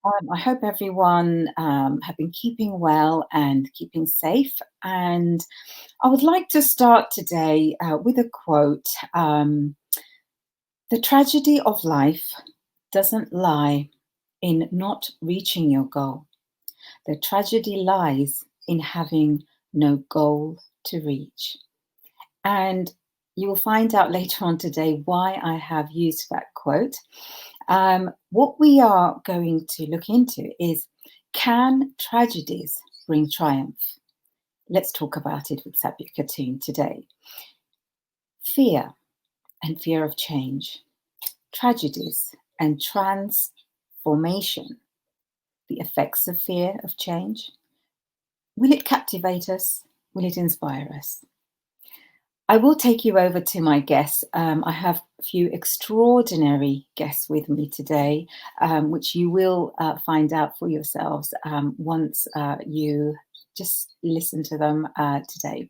I hope everyone have been keeping well and keeping safe. And I would like to start today with a quote. The tragedy of life doesn't lie in not reaching your goal. The tragedy lies in having no goal to reach. And you will find out later on today why I have used that quote. What we are going to look into is, can tragedies bring triumph? Let's talk about it with SABIA KHATUN today. Fear and fear of change, tragedies and transformation, the effects of fear of change. Will it captivate us? Will it inspire us? I will take you over to my guests. I have a few extraordinary guests with me today, which you will find out for yourselves once you just listen to them today.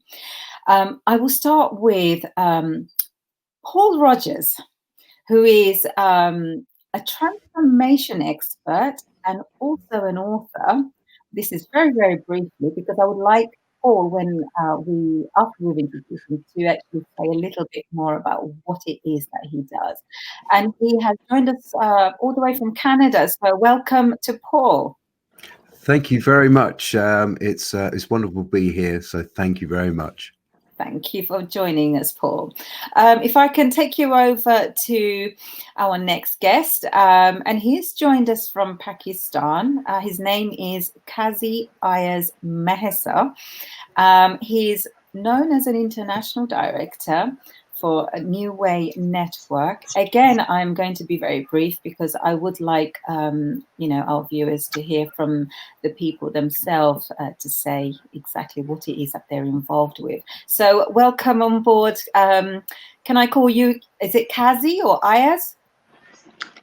I will start with Paul Rogers, who is a transformation expert and also an author. This is very, very briefly, because I would like Paul, when after we've introduced him, to actually say a little bit more about what it is that he does. And he has joined us all the way from Canada. So welcome to Paul. Thank you very much. It's wonderful to be here. So thank you very much. Thank you for joining us, Paul. If I can take you over to our next guest, and he's joined us from Pakistan. His name is Kazi Ayaz Mahesar. He's known as an international director for a New Way Network. Again, I'm going to be very brief because I would like, our viewers to hear from the people themselves to say exactly what it is that they're involved with. So welcome on board. Can I call you, is it Kazi or Ayaz?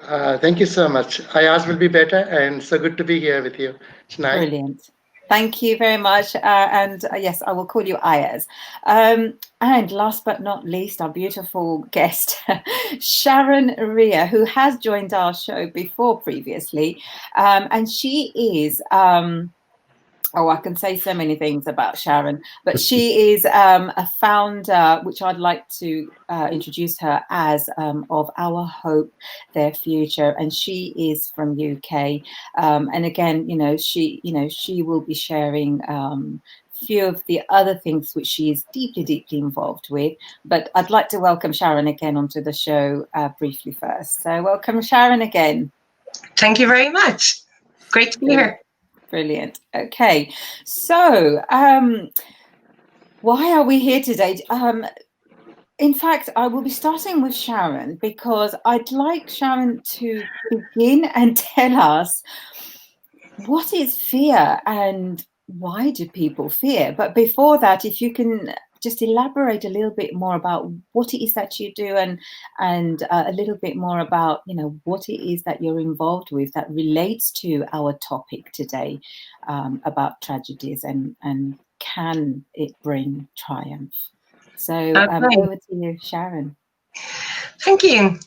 Thank you so much. Ayaz will be better, and so good to be here with you tonight. Brilliant. Thank you very much. And yes, I will call you Ayaz. And last but not least, our beautiful guest, Sharon Ria, who has joined our show before previously. And she is... I can say so many things about Sharon, but she is a founder, which I'd like to introduce her as, of Our Hope, Their Future, and she is from UK. And again, she will be sharing few of the other things which she is deeply, deeply involved with. But I'd like to welcome Sharon again onto the show briefly first. So welcome, Sharon, again. Thank you very much. Great to be here. Brilliant. Okay, so why are we here today? In fact, I will be starting with Sharon because I'd like Sharon to begin and tell us what is fear and why do people fear? But before that, if you can just elaborate a little bit more about what it is that you do and a little bit more about, what it is that you're involved with that relates to our topic today, about tragedies and can it bring triumph? So over to you, Sharon. Thank you.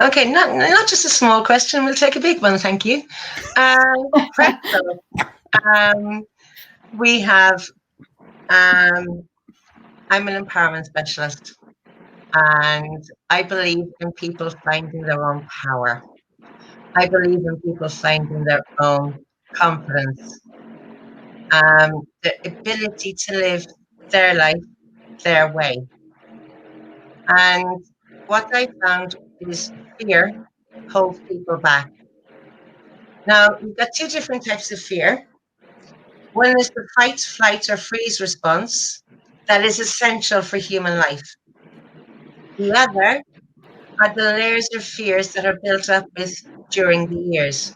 Okay, not just a small question. We'll take a big one. Thank you. We have. I'm an empowerment specialist, and I believe in people finding their own power. I believe in people finding their own confidence, the ability to live their life their way. And what I found is fear holds people back. Now, you've got two different types of fear. One is the fight, flight, or freeze response that is essential for human life. The other are the layers of fears that are built up with during the years.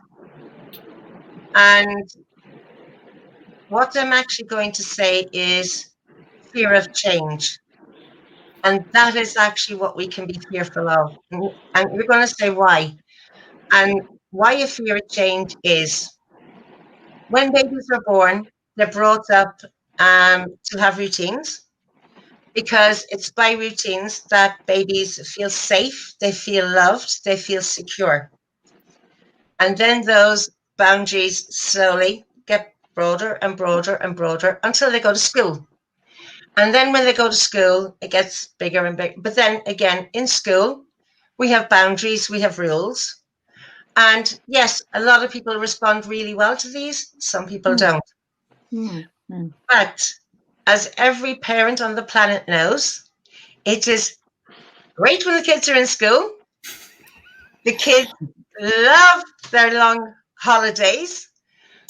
And what I'm actually going to say is fear of change. And that is actually what we can be fearful of. And we're going to say why. And why a fear of change is when babies are born, they're brought up to have routines, because it's by routines that babies feel safe, they feel loved, they feel secure. And then those boundaries slowly get broader and broader and broader until they go to school. And then when they go to school, it gets bigger and bigger. But then again, in school, we have boundaries, we have rules. And yes, a lot of people respond really well to these. Some people don't. But as every parent on the planet knows, it is great when the kids are in school. The kids love their long holidays.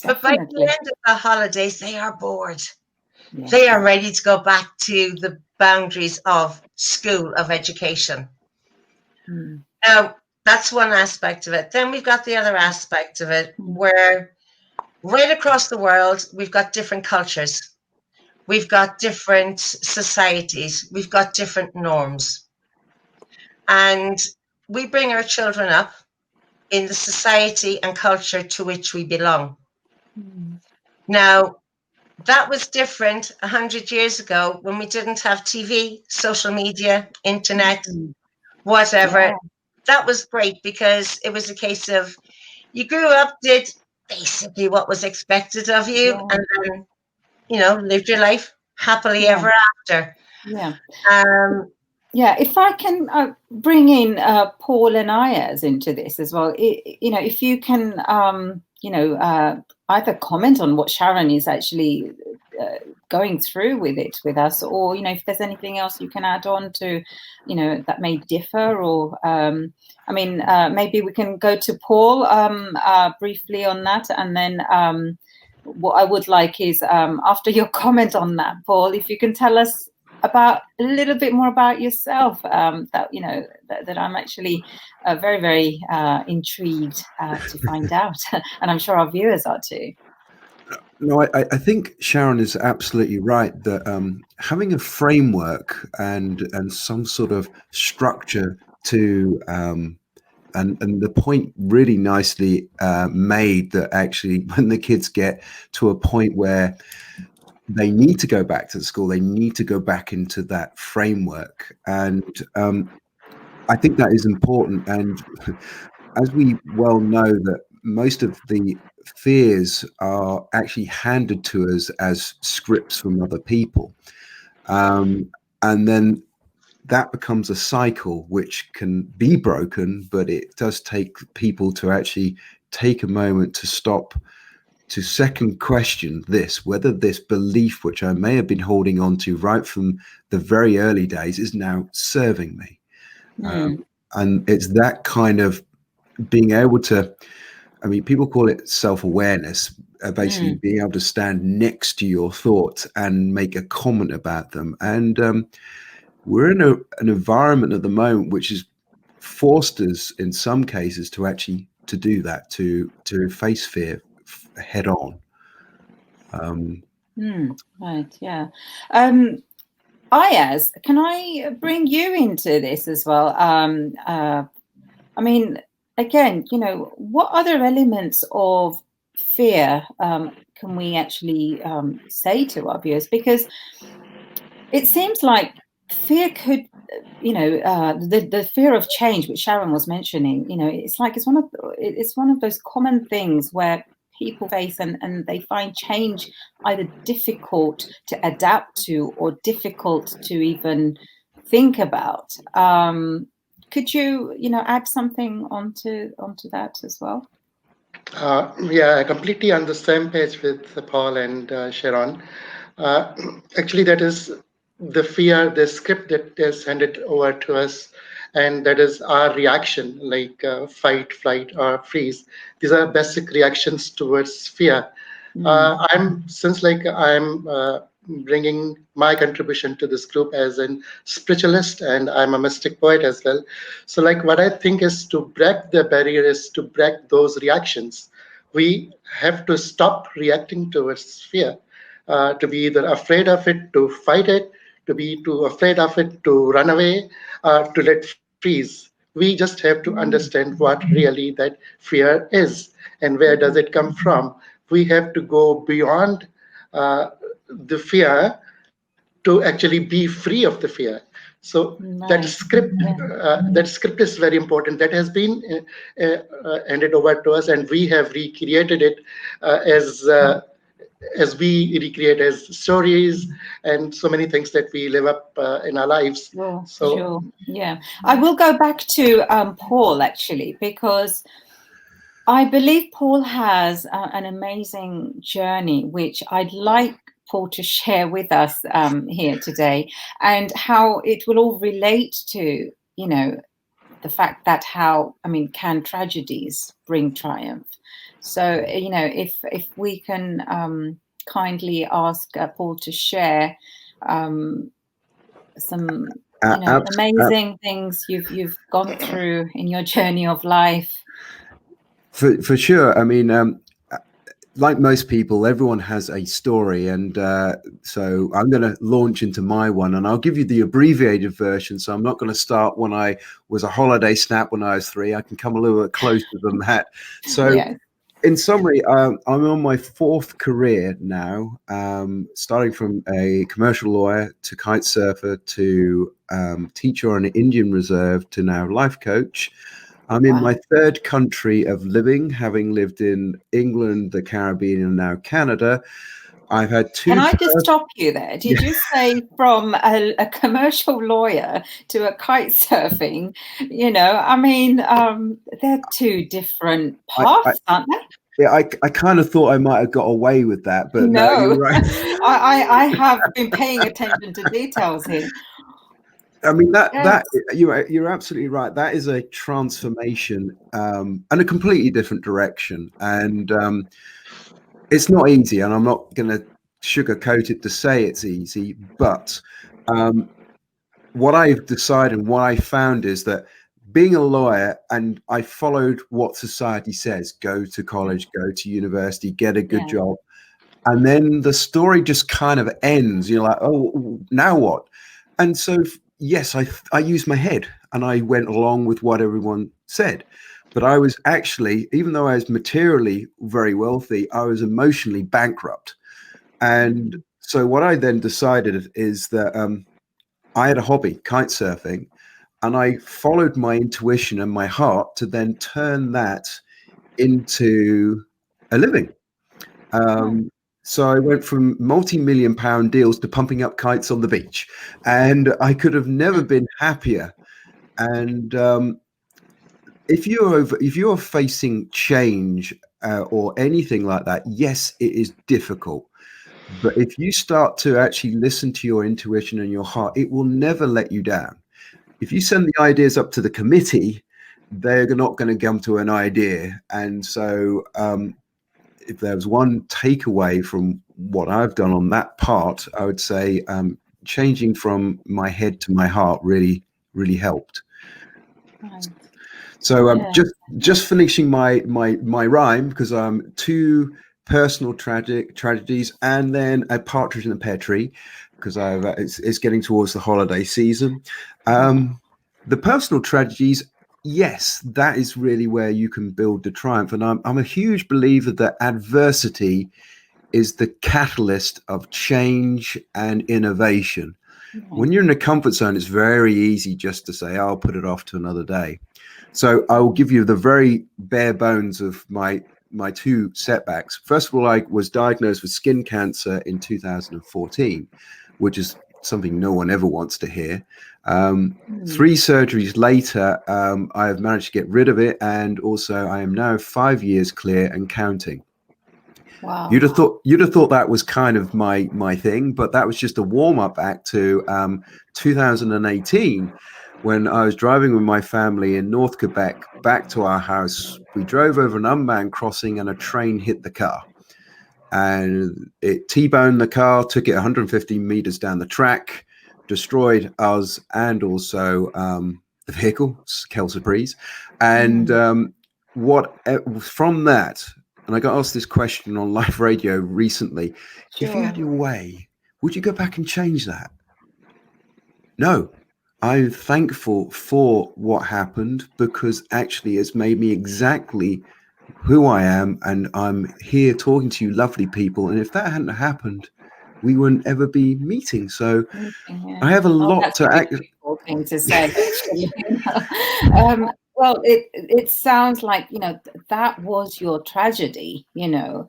But by the end of the holidays, they are bored. Yeah. They are ready to go back to the boundaries of school, of education. Now, that's one aspect of it. Then we've got the other aspect of it where right across the world, we've got different cultures. We've got different societies. We've got different norms. And we bring our children up in the society and culture to which we belong. Now, that was different 100 years ago when we didn't have TV, social media, internet, whatever. Yeah. That was great because it was a case of you grew up, did basically what was expected of you, and then, you know, lived your life happily ever after. Yeah, if I can bring in Paul and Ayaz into this as well, you know, if you can, you know, either comment on what Sharon is actually going through with it with us, or, you know, if there's anything else you can add on to, you know, that may differ, or, I mean, maybe we can go to Paul briefly on that, and then what I would like is, after your comment on that, Paul, if you can tell us about a little bit more about yourself, that, you know, that I'm actually very, very intrigued to find out, and I'm sure our viewers are too. No, I think Sharon is absolutely right that having a framework and some sort of structure to and the point really nicely made that actually when the kids get to a point where they need to go back to the school, they need to go back into that framework. And I think that is important. And as we well know that most of the fears are actually handed to us as scripts from other people. And then that becomes a cycle which can be broken, but it does take people to actually take a moment to stop, to second question this, whether this belief which I may have been holding on to right from the very early days is now serving me. And it's that kind of being able to, I mean, people call it self-awareness, basically being able to stand next to your thoughts and make a comment about them. And we're in an environment at the moment which has forced us in some cases to actually to do that, to face fear head on. Right, yeah. Ayaz, can I bring you into this as well? I mean, again, you know, what other elements of fear can we actually say to our viewers? Because it seems like fear could, you know, the fear of change, which Sharon was mentioning, you know, it's like it's one of those common things where people face and they find change either difficult to adapt to or difficult to even think about. Could you, you know, add something onto that as well? Yeah, I completely on the same page with Paul and Sharon. Actually, that is the fear, the script that is handed over to us, and that is our reaction, like fight, flight, or freeze. These are basic reactions towards fear. I'm bringing my contribution to this group as a spiritualist, and I'm a mystic poet as well. So like what I think is to break the barriers, to break those reactions, we have to stop reacting towards fear, to be either afraid of it, to fight it, to be too afraid of it, to run away, to let freeze. We just have to understand what really that fear is and where does it come from. We have to go beyond the fear to actually be free of the fear. So that script, that script is very important. That has been handed over to us, and we have recreated it as we recreate as stories and so many things that we live up in our lives. Sure. Yeah, I will go back to Paul actually, because I believe Paul has an amazing journey, which I'd like Paul to share with us here today, and how it will all relate to, you know, the fact that can tragedies bring triumph? So, you know, if we can kindly ask Paul to share some, you know, amazing things you've gone through in your journey of life. For sure. I mean, like most people, everyone has a story, and so I'm going to launch into my one, and I'll give you the abbreviated version. So I'm not going to start when I was a holiday snap when I was 3. I can come a little bit closer than that. So yes. In summary, I'm on my 4th career now, starting from a commercial lawyer to kite surfer to teacher on an Indian reserve to now life coach. I'm in my 3rd country of living, having lived in England, the Caribbean, and now Canada. I've had 2. Can I just stop you there? Did you say from a commercial lawyer to a kite surfing? You know, I mean, they're 2 different paths, aren't they? Yeah, I kind of thought I might have got away with that, but no, you're right. I have been paying attention to details here. I mean, that you're absolutely right. That is a transformation and a completely different direction. And it's not easy. And I'm not going to sugarcoat it to say it's easy. But what I've decided and what I found is that being a lawyer, and I followed what society says, go to college, go to university, get a good job. And then the story just kind of ends. You're like, oh, now what? And so yes, I used my head and I went along with what everyone said. But I was actually, even though I was materially very wealthy, I was emotionally bankrupt. And so what I then decided is that I had a hobby, kite surfing, and I followed my intuition and my heart to then turn that into a living. So I went from multi-million-pound deals to pumping up kites on the beach, and I could have never been happier. And if you're facing change or anything like that, yes, it is difficult. But if you start to actually listen to your intuition and your heart, it will never let you down. If you send the ideas up to the committee, they're not going to come to an idea. And so if there was one takeaway from what I've done on that part, I would say changing from my head to my heart really, really helped. Right. So just finishing my rhyme, because 2 personal tragedies and then a partridge in a pear tree, because it's getting towards the holiday season. The personal tragedies, yes, that is really where you can build the triumph. And I'm a huge believer that adversity is the catalyst of change and innovation. When you're in a comfort zone, it's very easy just to say, I'll put it off to another day. So I will give you the very bare bones of my 2 setbacks. First of all, I was diagnosed with skin cancer in 2014, which is something no one ever wants to hear. 3 surgeries later, I have managed to get rid of it, and also I am now 5 years clear and counting. Wow. You'd have thought that was kind of my thing, but that was just a warm-up act to 2018, when I was driving with my family in North Quebec back to our house. We drove over an unmanned crossing and a train hit the car. And it T-boned the car, took it 150 meters down the track, destroyed us and also the vehicle, quelle surprise. And from that, and I got asked this question on live radio recently, if you had your way, would you go back and change that? No. I'm thankful for what happened, because actually it's made me exactly who I am, and I'm here talking to you lovely people. And if that hadn't happened, we wouldn't ever be meeting. So I have a lot to terrible thing to say, actually. Well, it sounds like, that was your tragedy, for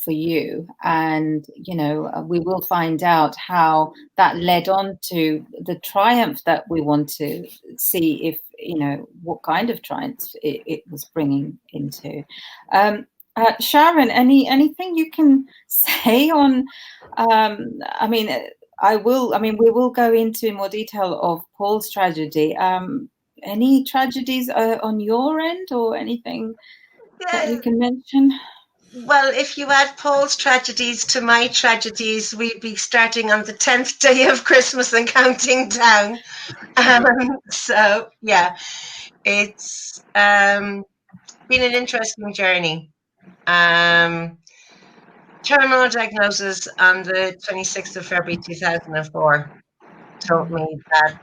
you. And, we will find out how that led on to the triumph that we want to see, if, what kind of triumph it was bringing into. Sharon, anything you can say on, we will go into more detail of Paul's tragedy. Any tragedies on your end, or anything that you can mention? Well, if you add Paul's tragedies to my tragedies, we'd be starting on the 10th day of Christmas and counting down. So, yeah, it's been an interesting journey. Terminal diagnosis on the 26th of February 2004 told me that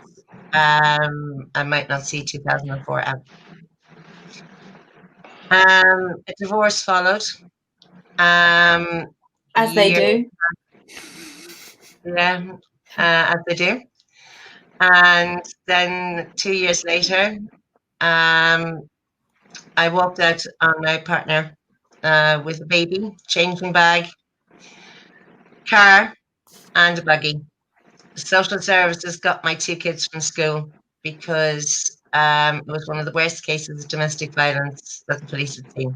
I might not see 2004 out. A divorce followed. As they do. Yeah, as they do. And then 2 years later, I walked out on my partner with a baby, changing bag, car, and a buggy. Social services got my 2 kids from school because it was one of the worst cases of domestic violence that the police had seen.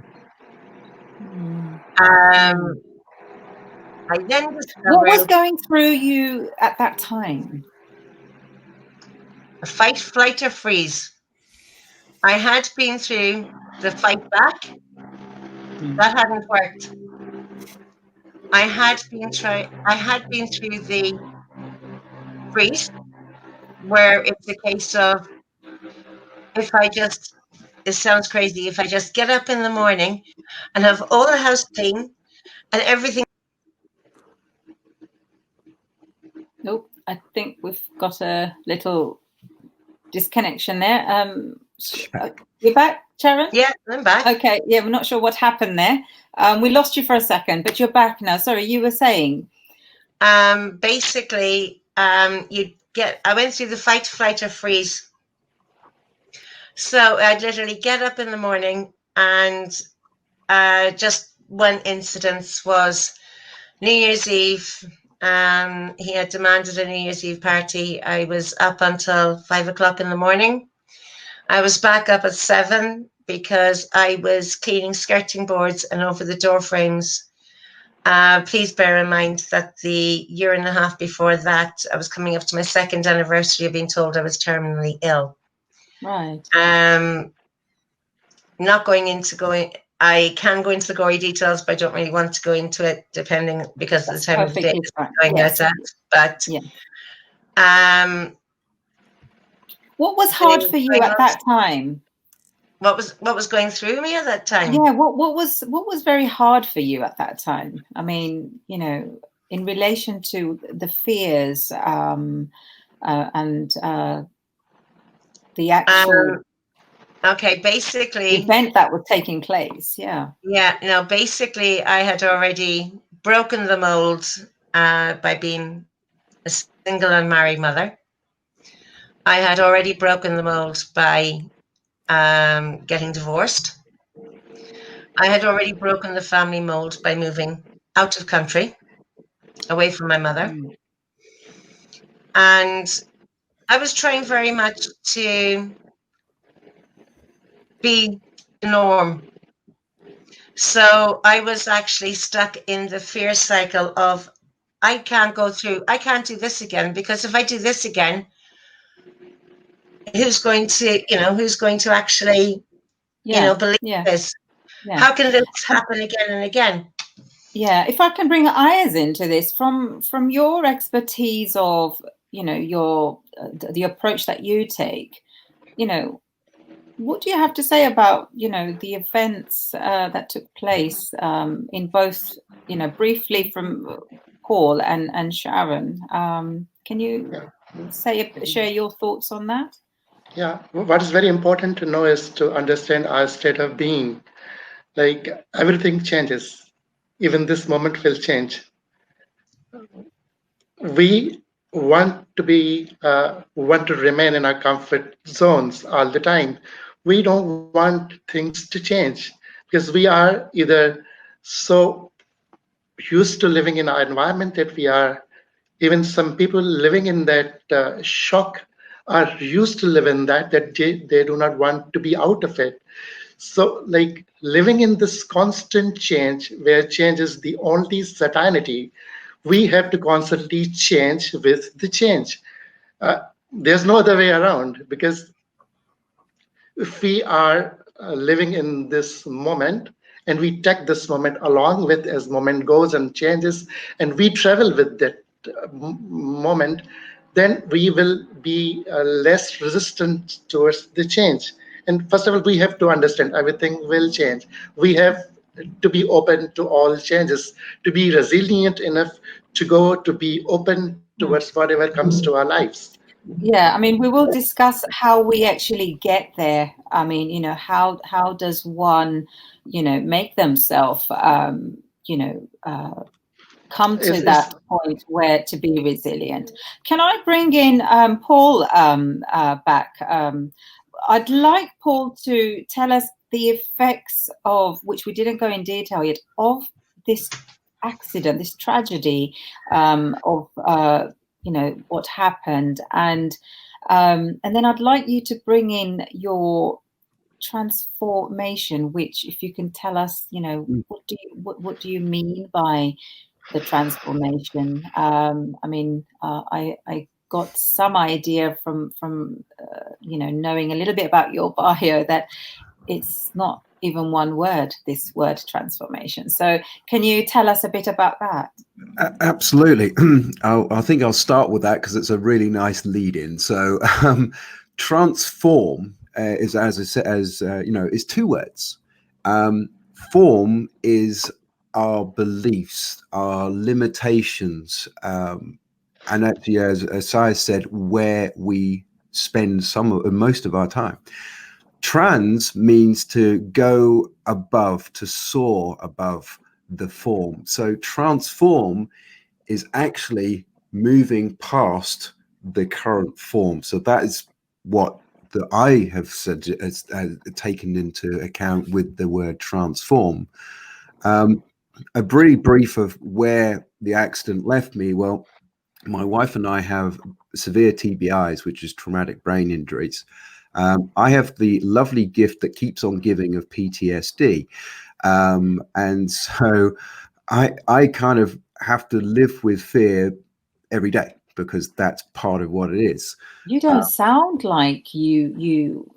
I then discovered, what was going through you at that time? A fight, flight, or freeze. I had been through the fight back. That hadn't worked. I had been through the freeze, where it's a case of, it sounds crazy, if I just get up in the morning and have all the house clean and everything. Nope, I think we've got a little disconnection there. You're back, Sharon? Yeah, I'm back. Okay, yeah, we're not sure what happened there. We lost you for a second, but you're back now. Sorry, you were saying? Basically, I went through the fight, flight, or freeze. So I'd literally get up in the morning, and just one incident was New Year's Eve. He had demanded a New Year's Eve party. I was up until 5 o'clock in the morning. I was back up at 7 because I was cleaning skirting boards and over the door frames. Please bear in mind that the year and a half before that, I was coming up to my 2nd anniversary of being told I was terminally ill. Right. Not going into I can go into the gory details, but I don't really want to go into it, depending, because of the time of the day going out at. But yeah. What was hard for you at that time? What was going through me at that time? Yeah, what was very hard for you at that time? I mean, in relation to the fears and the actual basically event that was taking place. Yeah, basically I had already broken the mold by being a single unmarried mother. I had already broken the mold by getting divorced. I had already broken the family mold by moving out of country, away from my mother. And I was trying very much to be the norm. So I was actually stuck in the fear cycle of, I can't do this again, because if I do this again, who's going to actually, believe this? Yeah. How can this happen again and again? Yeah, if I can bring Ayaz into this, from your expertise of, the approach that you take, what do you have to say about, the events that took place in both, briefly from Paul and Sharon? Can you share your thoughts on that? Yeah, what is very important to know is to understand our state of being. Like, everything changes. Even this moment will change. We want to remain in our comfort zones all the time. We don't want things to change because we are either so used to living in our environment that we are, even some people living in that shock are used to live in that they do not want to be out of it. So like living in this constant change where change is the only certainty, we have to constantly change with the change. There's no other way around, because if we are living in this moment and we take this moment along with as moment goes and changes, and we travel with that moment, then we will be less resistant towards the change. And first of all, we have to understand everything will change. We have to be open to all changes, to be resilient enough to be open towards whatever comes to our lives. Yeah, I mean, we will discuss how we actually get there. I mean, how does one, make themselves, come to Is that point where to be resilient. Can I bring in Paul back? I'd like Paul to tell us the effects of, which we didn't go in detail yet, of this accident, this tragedy, of what happened, and then I'd like you to bring in your transformation, which, if you can tell us, what do you mean by the transformation? I mean, I got some idea from knowing a little bit about your bio that it's not even one word, this word transformation. So can you tell us a bit about that? Absolutely. I think I'll start with that because it's a really nice lead in. So transform is, as I said, is two words. Form is our beliefs, our limitations, and actually, as Ayaz said, where we spend most of our time. Trans means to go above, to soar above the form. So transform is actually moving past the current form. So that is what I have said as taken into account with the word transform. A brief of where the accident left me. Well, my wife and I have severe TBIs, which is traumatic brain injuries. I have the lovely gift that keeps on giving of PTSD. And so I kind of have to live with fear every day because that's part of what it is. You don't sound like you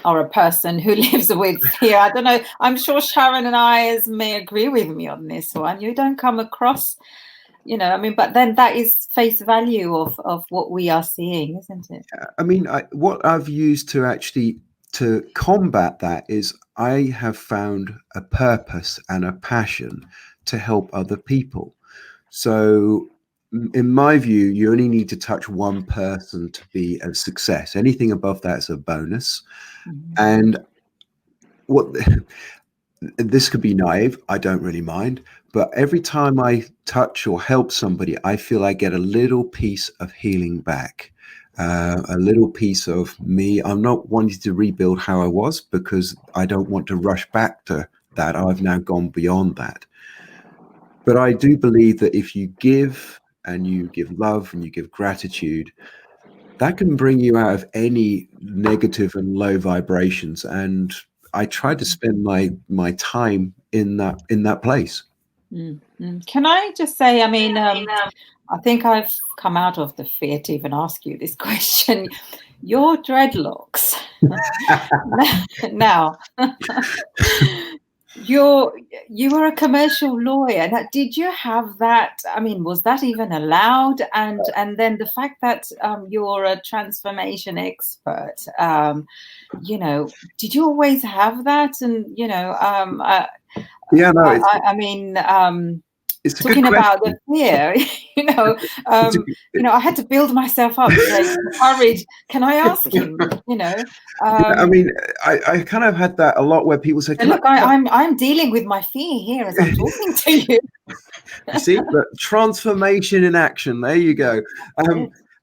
are a person who lives with fear. I don't know. I'm sure Sharon and Ayaz may agree with me on this one. You don't come across, but then that is face value of what we are seeing, isn't it? I mean, what I've used to combat that is I have found a purpose and a passion to help other people. So in my view, you only need to touch one person to be a success. Anything above that is a bonus. Mm-hmm. And this could be naive, I don't really mind, but every time I touch or help somebody, I feel I get a little piece of healing back, a little piece of me. I'm not wanting to rebuild how I was because I don't want to rush back to that. I've now gone beyond that. But I do believe that if you give and you give love and you give gratitude, that can bring you out of any negative and low vibrations. And I try to spend my time in that place. Mm-hmm. Can I just say, I mean, I think I've come out of the fear to even ask you this question. Your dreadlocks now. You were a commercial lawyer. Now, did you have that? I mean, was that even allowed? And then the fact that you're a transformation expert, did you always have that? And yeah, no. I mean, It's a talking good about the question. fear, I had to build myself up, like courage. Can I ask him? I mean, I kind of had that a lot where people say, look, I'm dealing with my fear here as I'm talking to you. You see, the transformation in action. There you go.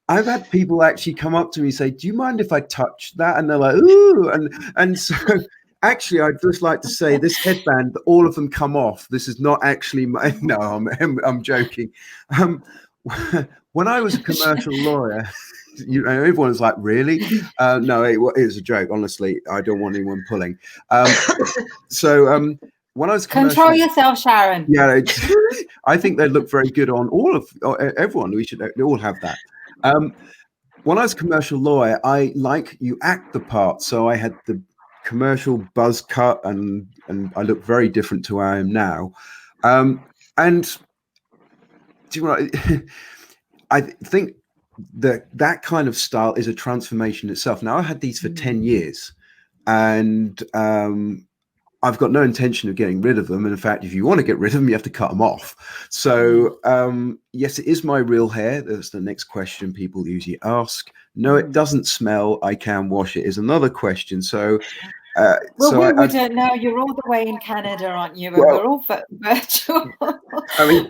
I've had people actually come up to me and say, "Do you mind if I touch that?" And they're like, "Ooh!" And so actually, I'd just like to say, this headband, all of them come off. This is not actually my. No, I'm joking. When I was a commercial lawyer, everyone's like, "Really?" No, it was a joke. Honestly, I don't want anyone pulling. When I was control yourself, Sharon. Yeah, I think they look very good on everyone. We should all have that. When I was a commercial lawyer, you act the part. So I had the commercial buzz cut, and I look very different to where I am now. And do you know what? I think that kind of style is a transformation itself. Now, I had these for 10 years, and I've got no intention of getting rid of them. And in fact, if you want to get rid of them, you have to cut them off. So yes, it is my real hair. That's the next question people usually ask. No, it doesn't smell. I can wash it is another question. So we wouldn't know. You're all the way in Canada, aren't you? Well, we're all virtual. I mean,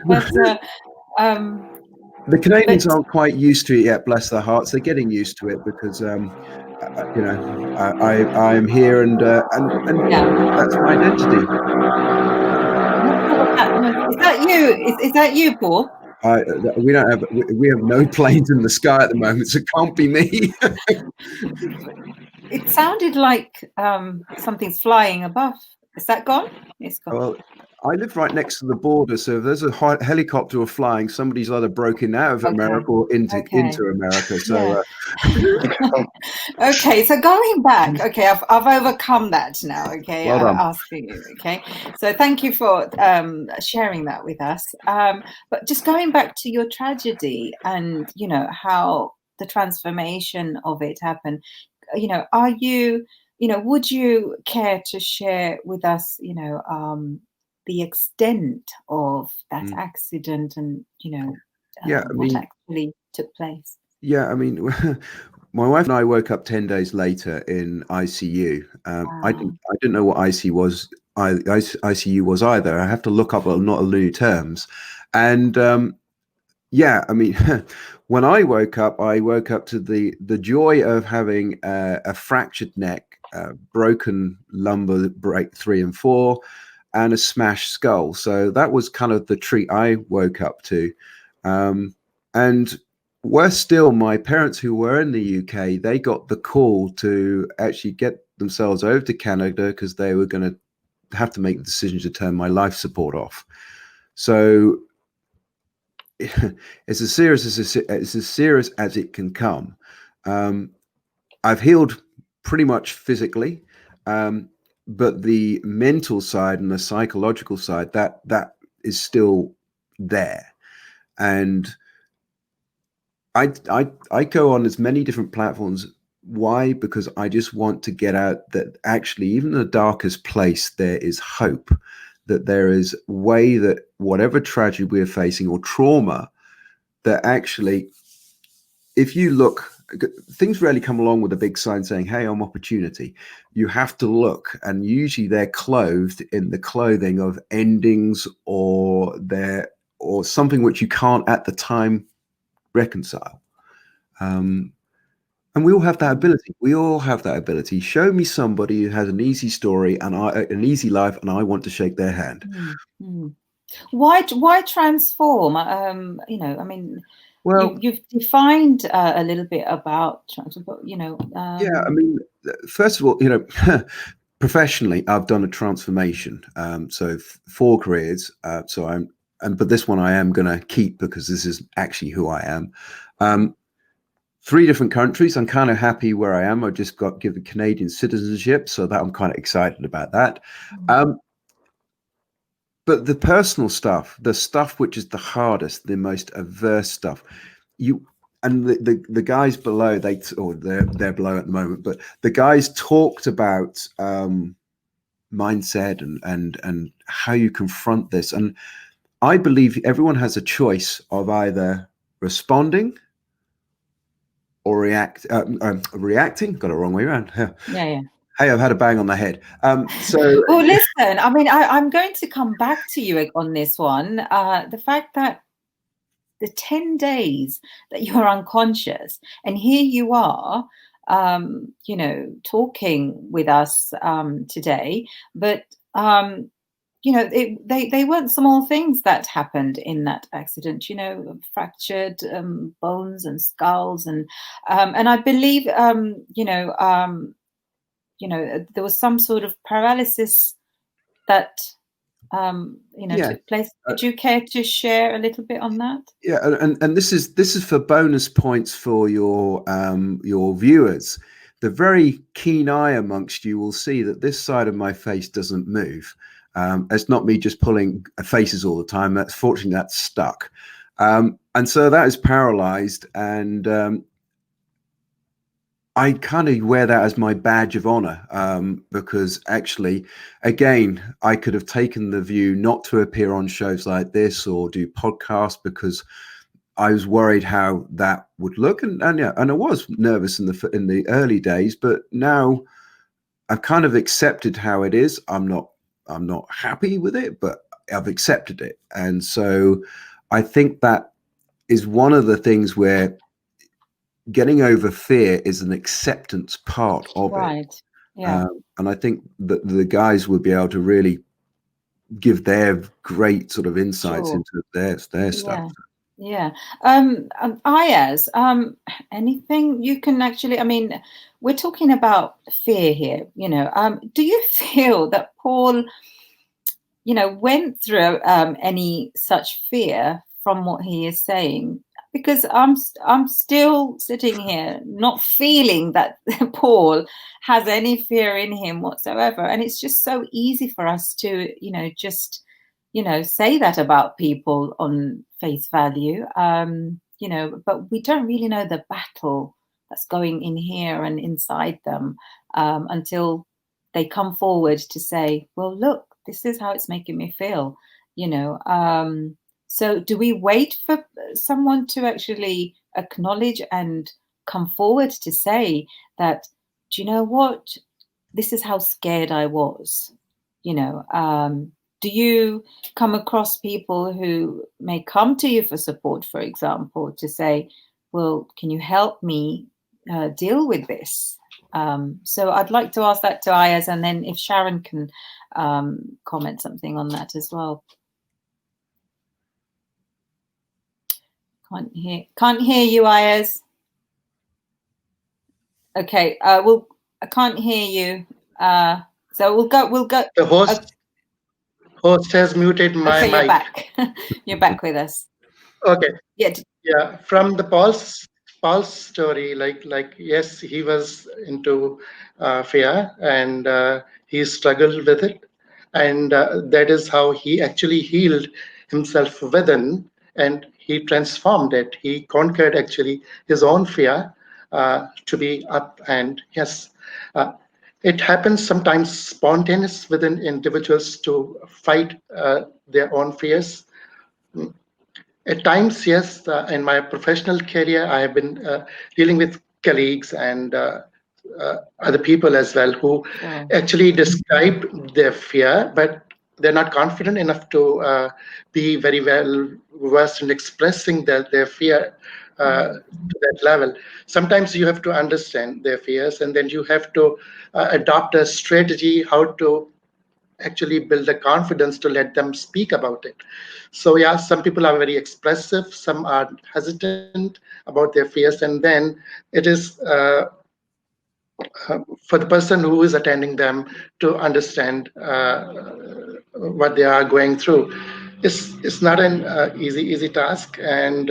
the Canadians aren't quite used to it yet, bless their hearts. They're getting used to it because I am here, and that's my identity. Is that you? Is that you, Paul? We have no planes in the sky at the moment, so it can't be me. It sounded like something's flying above. Is that gone? It's gone. Well, I live right next to the border, so if there's a helicopter flying, somebody's either broken out of America or into America. So, okay. So going back, okay, I've overcome that now. Okay, well done. Asking you. Okay, so thank you for sharing that with us. But just going back to your tragedy, and how the transformation of it happened. Are you? Would you care to share with us? The extent of that accident and what actually took place. Yeah, I mean, my wife and I woke up 10 days later in ICU. I didn't know what ICU was. ICU was either. I have to look up not a new terms. And yeah, I mean, when I woke up to the joy of having a fractured neck, broken lumbar break 3 and 4, and a smashed skull. So that was kind of the treat I woke up to. And worse still, my parents who were in the UK, they got the call to actually get themselves over to Canada because they were going to have to make the decision to turn my life support off. So it's as serious as it can come. I've healed pretty much physically, but the mental side and the psychological side, that is still there. And I go on as many different platforms. Why? Because I just want to get out that actually, even in the darkest place, there is hope, that there is a way that whatever tragedy we're facing or trauma, that actually, if you look, things rarely come along with a big sign saying, "Hey, I'm opportunity." You have to look, and usually they're clothed in the clothing of endings or something which you can't at the time reconcile. And we all have that ability. We all have that ability. Show me somebody who has an easy story and an easy life, and I want to shake their hand. Why transform? I mean, well, you've defined a little bit about transform. Yeah, I mean, first of all, professionally, I've done a transformation. So 4 careers. But this one I am going to keep because this is actually who I am. 3 different countries. I'm kind of happy where I am. I just got given Canadian citizenship, so that I'm kind of excited about that. But the personal stuff, the stuff which is the hardest, the most averse stuff, the guys below, they're below at the moment, but the guys talked about mindset and how you confront this. And I believe everyone has a choice of either responding or reacting. Got it wrong way around. Yeah. Hey, I've had a bang on the head. Well, listen, I mean, I'm going to come back to you on this one. The fact that the 10 days that you're unconscious, and here you are, you know, talking with us today, but you know, they weren't small things that happened in that accident. You know, fractured bones and skulls, and I believe you know, there was some sort of paralysis that you know, took place. Would you care to share a little bit on that? Yeah, and this is for bonus points for your viewers. The very keen eye amongst you will see that this side of my face doesn't move. It's not me just pulling faces all the time. Fortunately that's stuck, and so that is paralyzed, and I kind of wear that as my badge of honor, because actually, again, I could have taken the view not to appear on shows like this or do podcasts because I was worried how that would look, and I was nervous in the early days, but now I've kind of accepted how it is. I'm not happy with it, but I've accepted it, and so I think that is one of the things where getting over fear is an acceptance part of it. Yeah. And I think that the guys would be able to really give their great sort of insights into their stuff. Yeah. Ayaz, anything you can actually, I mean, we're talking about fear here, you know. Do you feel that Paul, you know, went through any such fear from what he is saying? Because I'm still sitting here not feeling that Paul has any fear in him whatsoever, and it's just so easy for us to, you know, just, you know, say that about people on face value, you know, but we don't really know the battle that's going in here and inside them until they come forward to say, well, look, this is how it's making me feel, you know. So do we wait for someone to actually acknowledge and come forward to say that, do you know what, this is how scared I was, you know? Do you come across people who may come to you for support, for example, to say, well, can you help me deal with this? So I'd like to ask that to Ayaz, and then if Sharon can comment something on that as well. Can't hear you, Ayaz. Okay, I can't hear you. So we'll go. The host has muted my mic. You're back. You're back with us. Okay. Yeah. From the Paul's story, like yes, he was into fear, and he struggled with it, and that is how he actually healed himself within, and he transformed it. He conquered actually his own fear to be up, and yes. It happens sometimes spontaneous within individuals to fight their own fears. At times, yes, in my professional career, I have been dealing with colleagues and other people as well who actually describe their fear, but they're not confident enough to be very well versed in expressing their fear to that level. Sometimes you have to understand their fears, and then you have to adopt a strategy how to actually build the confidence to let them speak about it. So yeah, some people are very expressive, some are hesitant about their fears, and then it is for the person who is attending them to understand what they are going through. It's not an easy task, and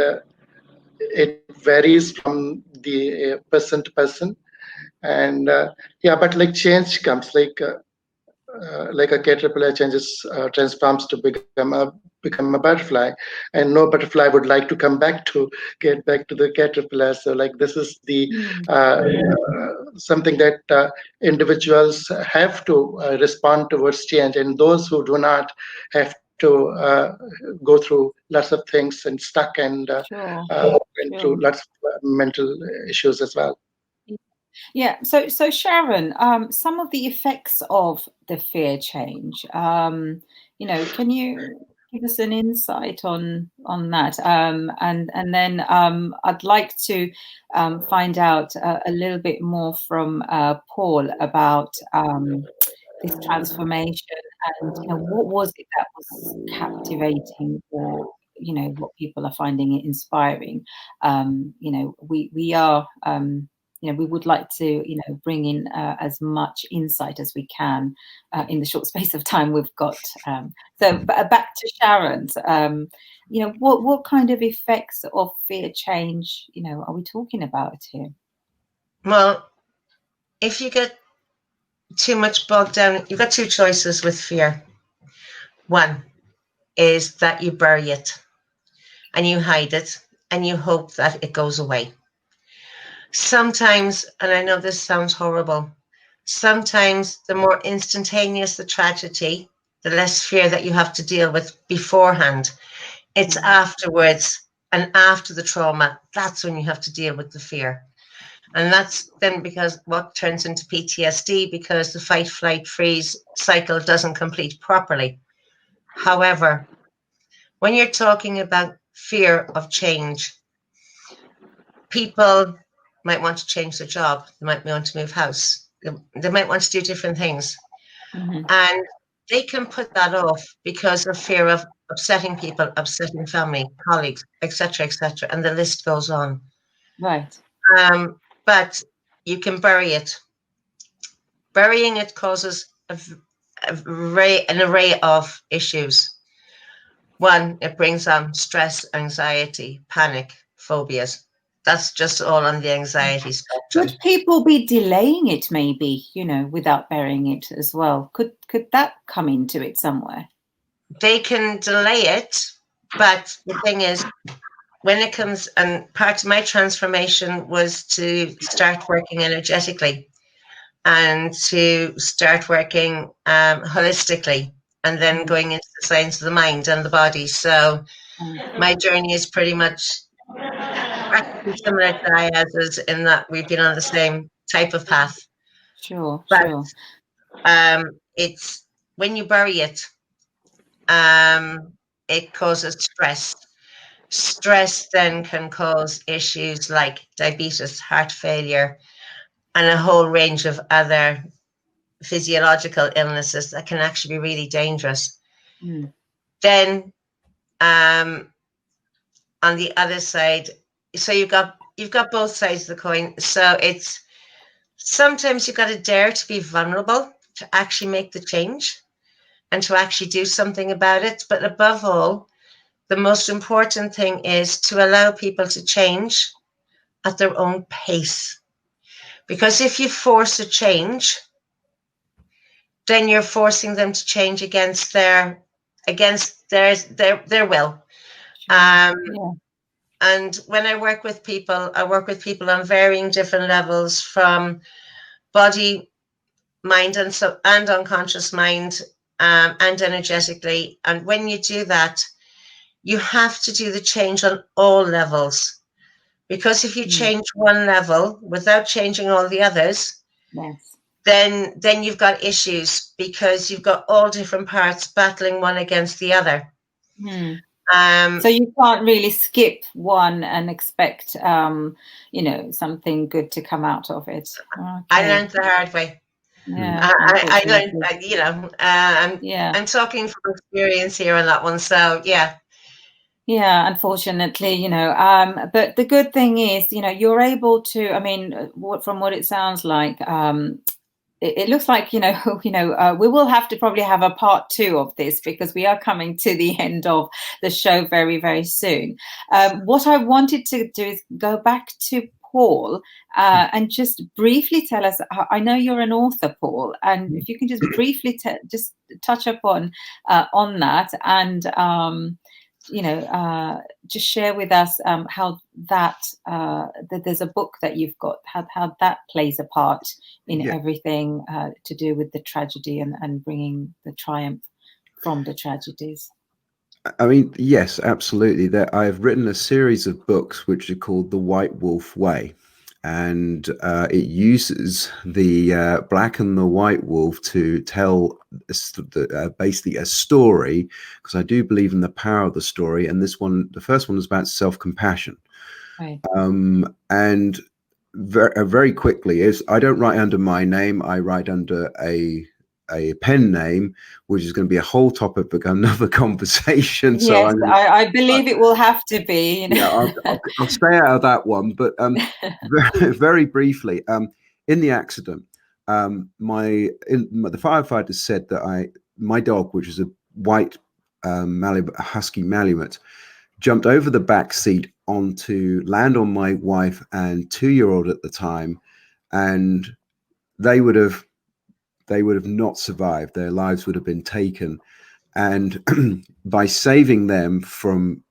it varies from the person to person. And yeah, but like change comes, like a caterpillar transforms to become a butterfly, and no butterfly would like to come back to get back to the caterpillar. So like this is the something that individuals have to respond towards change, and those who do not have to to go through lots of things and stuck and Sure. went Sure. through lots of mental issues as well. Yeah. So Sharon, some of the effects of the fear change. Can you give us an insight on that? And then I'd like to find out a little bit more from Paul about this transformation, and what was it that was captivating, or what people are finding inspiring. We are. We would like to, bring in as much insight as we can in the short space of time we've got. So back to Sharon's, what kind of effects of fear change, are we talking about here? Well, if you get too much bogged down, you've got two choices with fear. One is that you bury it and you hide it and you hope that it goes away. Sometimes, and I know this sounds horrible, sometimes the more instantaneous the tragedy, the less fear that you have to deal with beforehand. It's afterwards and after the trauma, that's when you have to deal with the fear. And that's then because what turns into PTSD, because the fight, flight, freeze cycle doesn't complete properly. However, when you're talking about fear of change, people might want to change their job. They might want to move house. They might want to do different things. And they can put that off because of fear of upsetting people, upsetting family, colleagues, etc., etc. And the list goes on. Right. But you can bury it. Burying it causes an array of issues. One, it brings on stress, anxiety, panic, phobias. That's just all on the anxiety spectrum. Could people be delaying it, maybe, without burying it as well? Could that come into it somewhere? They can delay it, but the thing is, when it comes, and part of my transformation was to start working energetically and to start working holistically, and then going into the science of the mind and the body. So my journey is pretty much practically similar to Ayaz's in that we've been on the same type of path. Sure. It's when you bury it, it causes stress. Stress then can cause issues like diabetes, heart failure, and a whole range of other physiological illnesses that can actually be really dangerous. Then on the other side, so you've got both sides of the coin. So it's sometimes you've got to dare to be vulnerable to actually make the change and to actually do something about it. But above all, the most important thing is to allow people to change at their own pace. Because if you force a change, then you're forcing them to change against their will. And when I work with people on varying different levels, from body, mind, and unconscious mind, and energetically. And when you do that, you have to do the change on all levels, because if you change one level without changing all the others, then you've got issues, because you've got all different parts battling one against the other. So you can't really skip one and expect, something good to come out of it. Okay. I learned the hard way. Yeah, I learned, I'm talking from experience here on that one. So yeah. Yeah, unfortunately, but the good thing is, you're able to, from what it sounds like, it looks like, we will have to probably have a part 2 of this, because we are coming to the end of the show very, very soon. What I wanted to do is go back to Paul and just briefly tell us, I know you're an author, Paul, and if you can just briefly just touch upon on that, and just share with us how that there's a book that you've got, how that plays a part in everything to do with the tragedy and bringing the triumph from the tragedies. I mean, yes, absolutely. That I've written a series of books which are called The White Wolf Way, and it uses the black and the white wolf to tell basically a story, because I do believe in the power of the story. And this one, the first one, is about self-compassion. Right. And very quickly, is I don't write under my name. I write under a pen name, which is going to be a whole topic for another conversation. So Yes, I'm going I believe it will have to be. You know? yeah, I'll stay out of that one. But very briefly, in the accident, the firefighter said that my dog, which is a white husky Malamute, jumped over the back seat onto land on my wife and 2-year-old at the time, and they would have not survived. Their lives would have been taken, and by saving them from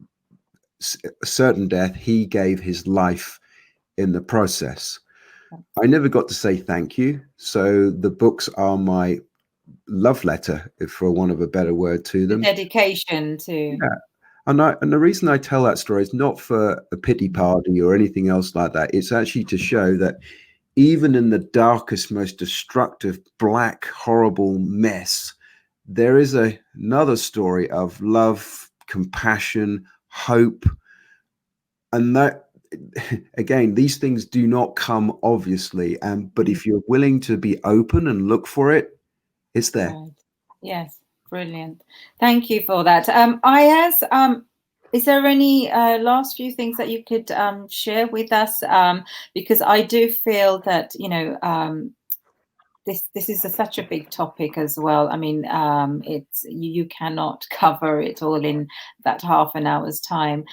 certain death, he gave his life in the process. I never got to say thank you, so the books are my love letter, if for want of a better word, to The them. dedication to. Yeah. And the reason I tell that story is not for a pity party or anything else like that. It's actually to show that even in the darkest, most destructive, black, horrible mess, there is another story of love, compassion, hope. And that, again, these things do not come obviously. But if you're willing to be open and look for it, it's there. Right. Yes, brilliant. Thank you for that. Ayaz, is there any last few things that you could share with us? Because I do feel that, you know, this is such a big topic as well. I mean, it's you cannot cover it all in that half an hour's time.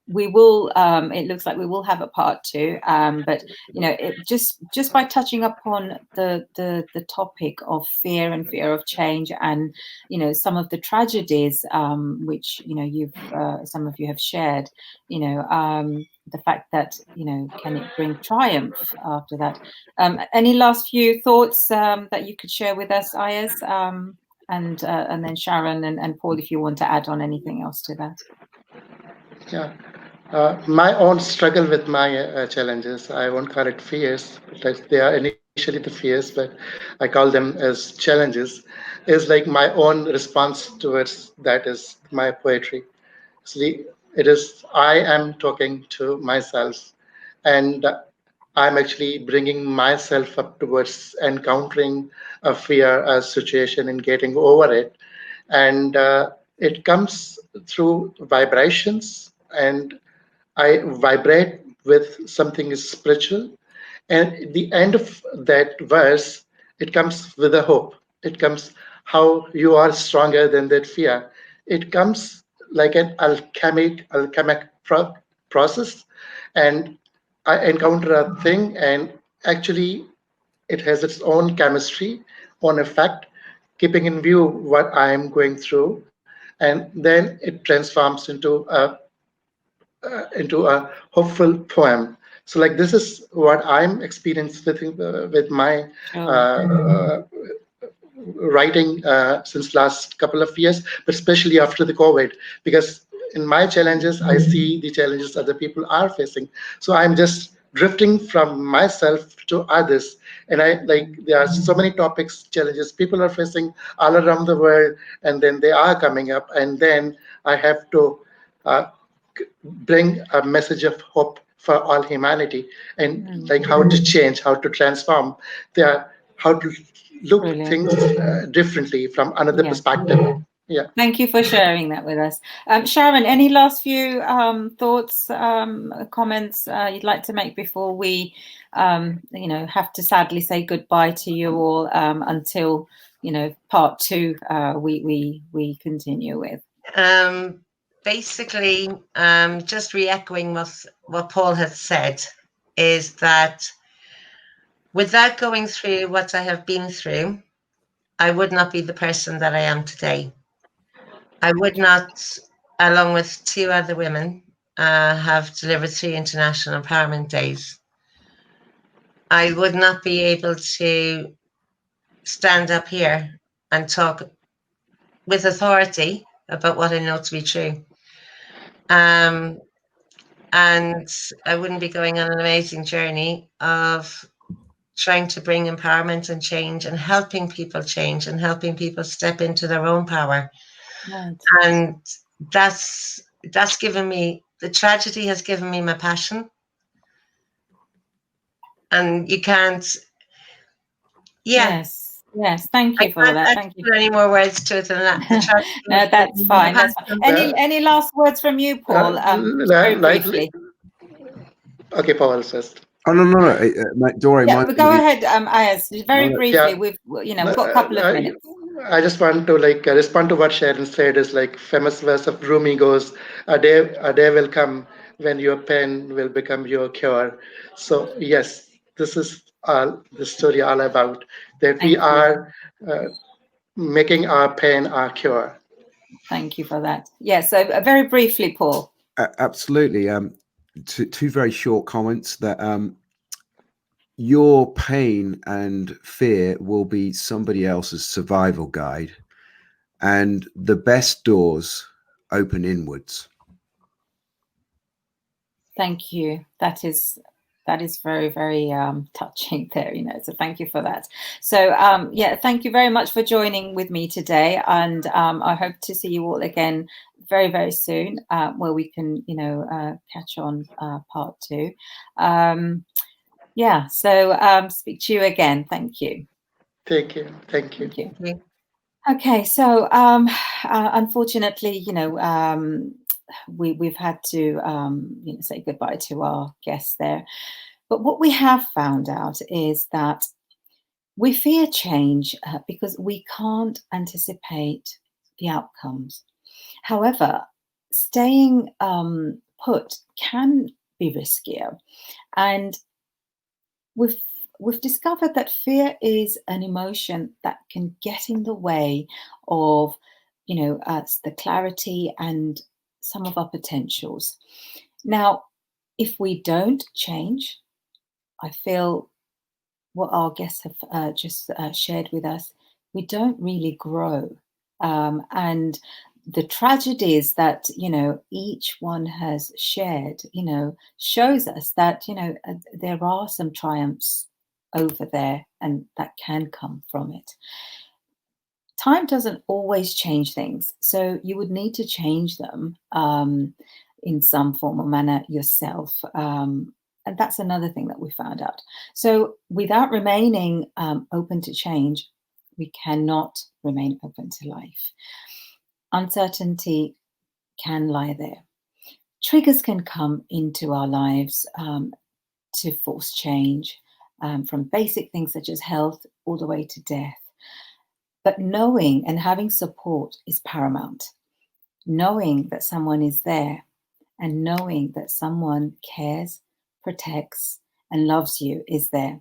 We will. It looks like we will have a part 2. But you know, just by touching upon the topic of fear and fear of change, and you know, some of the tragedies which you know you've some of you have shared. You know, the fact that you know, can it bring triumph after that? Any last few thoughts that you could share with us, Ayaz, and then Sharon and Paul, if you want to add on anything else to that. Yeah. My own struggle with my challenges, I won't call it fears, like they are initially the fears, but I call them as challenges, is like my own response towards that is my poetry. See, it is I am talking to myself, and I'm actually bringing myself up towards encountering a fear, a situation, and getting over it. And it comes through vibrations, and I vibrate with something spiritual. And at the end of that verse, it comes with a hope. It comes how you are stronger than that fear. It comes like an alchemic process. And I encounter a thing, and actually, it has its own chemistry, own effect, keeping in view what I am going through. And then it transforms into a hopeful poem. So, like this is what I'm experiencing with my Sure. uh, writing since last couple of years, but especially after the COVID, because in my challenges, I see the challenges other people are facing. So I'm just drifting from myself to others. And I like there are so many topics, challenges people are facing all around the world, and then they are coming up, and then I have to uh, bring a message of hope for all humanity, and like how to change, how to transform, how to look Brilliant. things differently from another Yeah. perspective. Yeah. Thank you for sharing that with us. Sharon, any last few thoughts, comments you'd like to make before we, you know, have to sadly say goodbye to you all until, you know, part 2 we continue with? Basically, just re-echoing what Paul has said, is that without going through what I have been through, I would not be the person that I am today. I would not, along with 2 other women, have delivered 3 international empowerment days. I would not be able to stand up here and talk with authority about what I know to be true. And I wouldn't be going on an amazing journey of trying to bring empowerment and change and helping people change and helping people step into their own power. Right. And that's given me, the tragedy has given me my passion. And you can't, Yes, thank you for that. Thank you. Put any more words to it than that. The tragedy No, that's fine. That's fine. Any last words from you, Paul? Very briefly. Okay, Paul first. Oh no, mate, Dory. Yeah, but go ahead, Ayaz. Very briefly. Yeah. We've got a couple of minutes. I just want to respond to what Sharon said. Is famous verse of Rumi goes, a day will come when your pain will become your cure. So yes, this is the story all about, that we are making our pain our cure. Thank you for that. Yeah, so very briefly, Paul. Absolutely. Two very short comments that your pain and fear will be somebody else's survival guide, and the best doors open inwards. Thank you. That is very, very touching there, so thank you for that. So yeah, thank you very much for joining with me today, and I hope to see you all again very, very soon, where we can catch on part 2. Yeah, so speak to you again. Thank you. Thank you. Thank you. Thank you. Okay, so unfortunately, we've had to say goodbye to our guests there. But what we have found out is that we fear change because we can't anticipate the outcomes. However, staying put can be riskier, and we've discovered that fear is an emotion that can get in the way of the clarity and some of our potentials. Now, if we don't change, I feel what our guests have just shared with us, we don't really grow. And the tragedies that each one has shared shows us that there are some triumphs over there, and that can come from it. Time doesn't always change things, so you would need to change them in some form or manner yourself. And that's another thing that we found out. So without remaining open to change, we cannot remain open to life. Uncertainty can lie there. Triggers can come into our lives to force change, from basic things such as health all the way to death. But knowing and having support is paramount. Knowing that someone is there and knowing that someone cares, protects, and loves you is there.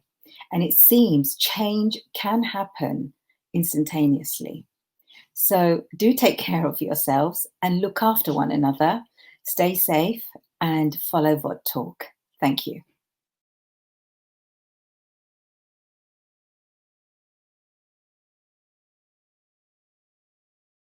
And it seems change can happen instantaneously. So do take care of yourselves and look after one another. Stay safe and follow VodTalk. Thank you.